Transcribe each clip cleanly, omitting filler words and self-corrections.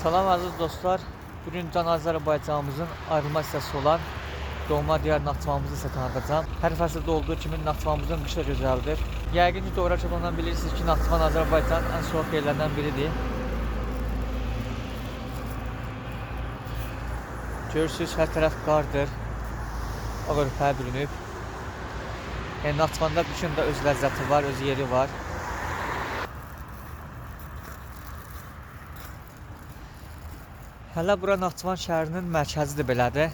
Salam aziz dostlar. Bugün Can Azərbaycanımızın ayrılma hissəsi olan doğma diyar Naxçıvanımızı sizə tanıtacağım. Hər fəsildə olduğu kimi Naxçıvanımızın qışı da gözəldir. Yəqin ki, doğru açıqlanan bilirsiniz ki, Naxçıvan Azərbaycanın ən soğuk yerlərindən biridir. Görürsünüz, hər tərəf qardır. Ağırpəyə bürünüb. Yəni, Naxçıvanda qışın da öz ləzzəti var, öz yeri var. Hələ bura Naxçıvan şəhərinin mərkəzidir belədir.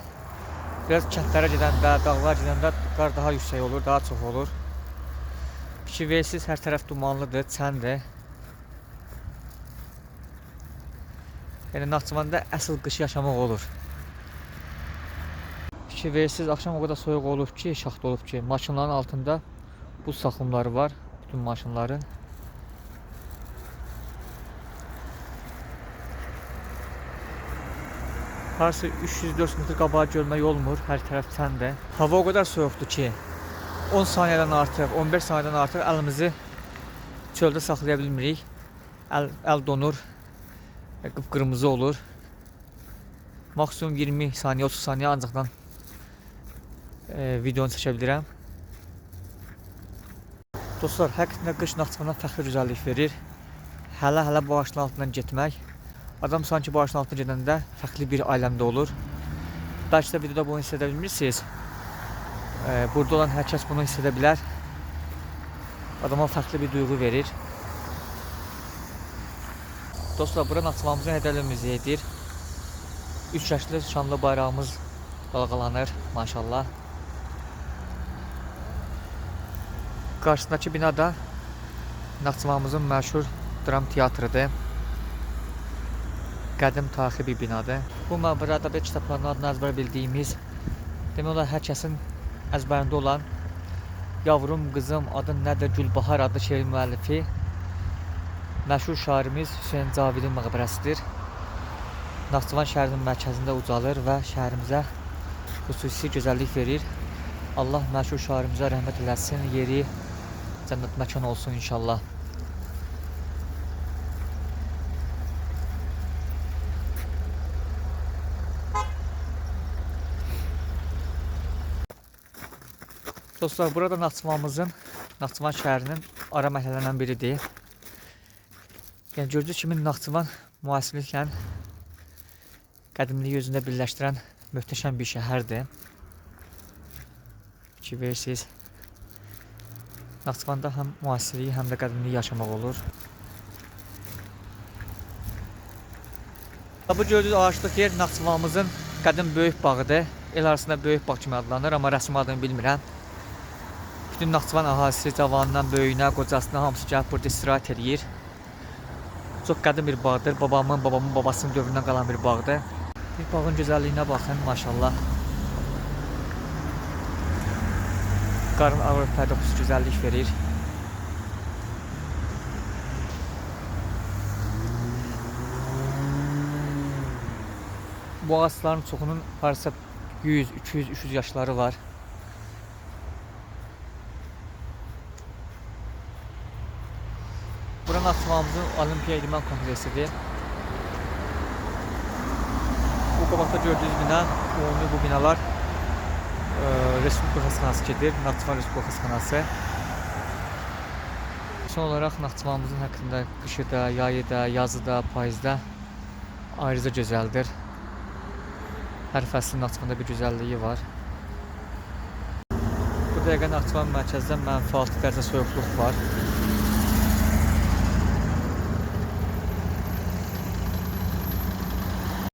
Biraz kəndlərə gedəndə, dağlar gedəndə qar daha yüksək olur, daha çox olur. Fikir verirsiniz, hər tərəf dumanlıdır, çəndir. Yəni Naxçıvanda əsl qışı yaşamaq olur. Fikir verirsiniz, axşam o qədər soyuq olub ki, şaxta olub ki, maşınların altında buz saxımları var, bütün maşınların. Harası 300-400 metr qabağa görmək olmur, hər tərəf çəndir. Hava o qədər soyuqdur ki, 10 saniyədən artıq, 15 saniyədən artıq əlimizi çöldə saxlaya bilmirik. Əl donur, qıpqırmızı olur. Maksimum 20 saniyə, 30 saniyə ancaqdan videonu çəkə bilirəm. Dostlar, həqiqətən qış Naxçıvana fəxri gözəllik verir. Hələ bu ağacın altından getmək. Adam sanki bu ağacın altına gedəndə fərqli bir aləmdə olur. Bəlkə də videoda bunu hiss edə bilmirsiniz. Burada olan hər kəs bunu hiss edə bilər. Adama fərqli bir duyğu verir. Dostlar, bura Naxçıvanımızın hədəli müzeyidir. 3 yaşlı şanlı bayrağımız dalğalanır, maşallah. Qarşısındakı bina da Naxçıvanımızın məşhur dram teatrıdır. Qədim tarixi bir binadır. Bu məbərə ədəbiyyat kitablarının adını əzbər bildiyimiz, demək olar hər kəsin əzbərində olan Yavrum qızım adın nədir Gülbahar adlı şeir müəllifi məşhur şairimiz Hüseyn Cavidin məqbərəsidir. Naxçıvan şəhərinin mərkəzində ucalır və şəhərimizə xüsusi gözəllik verir. Allah məşhur şairimizə rəhmət eləsin, yeri cənnət məkan olsun inşallah. Dostlar, burada Naxçıvan şəhərinin ara məhəllələrindən biridir. Yəni, gördüyünüz kimi Naxçıvan müasirliklə qədimliyi özündə birləşdirən möhtəşəm bir şəhərdir. Fikir verirsiniz, Naxçıvanda həm müasirliyi, həm də qədimliyi yaşamaq olur. Bu gördüyünüz ağaçlıq yer Naxçıvanımızın qədim böyük bağıdır. El arasında böyük bağ kimi adlanır, amma rəsmi adını bilmirəm. Bütün Naxçıvan əhalisi cavanından böyüyünə, qocasına hamısı gəlib burada istirahət edir. Çox qədim bir bağdır. Babamın babasının dövründən qalan bir bağdır. Bir bağın gözəlliyinə baxın, maşallah. Qarın ağır pərdə gözəllik verir. Bu ağaçların çoxunun varsa 100, 200, 300 yaşları var. Bura Naxçıvanımızın Olimpiya İdman Kompleksidir. Bu qabaqda gördüyünüz bina, ümumi bu binalar Respublika xəstəxanası gedir, Naxçıvan Respublika xəstəxanası. Son olaraq Naxçıvanımızın haqqında qışı da, yayı da, yazı da, payızı da ayrıca gözəldir. Hər fəslin Naxçıvanda bir gözəlliyi var. Bu dəqiqə Naxçıvan mərkəzdə -6 dərəcə soyuqluq var.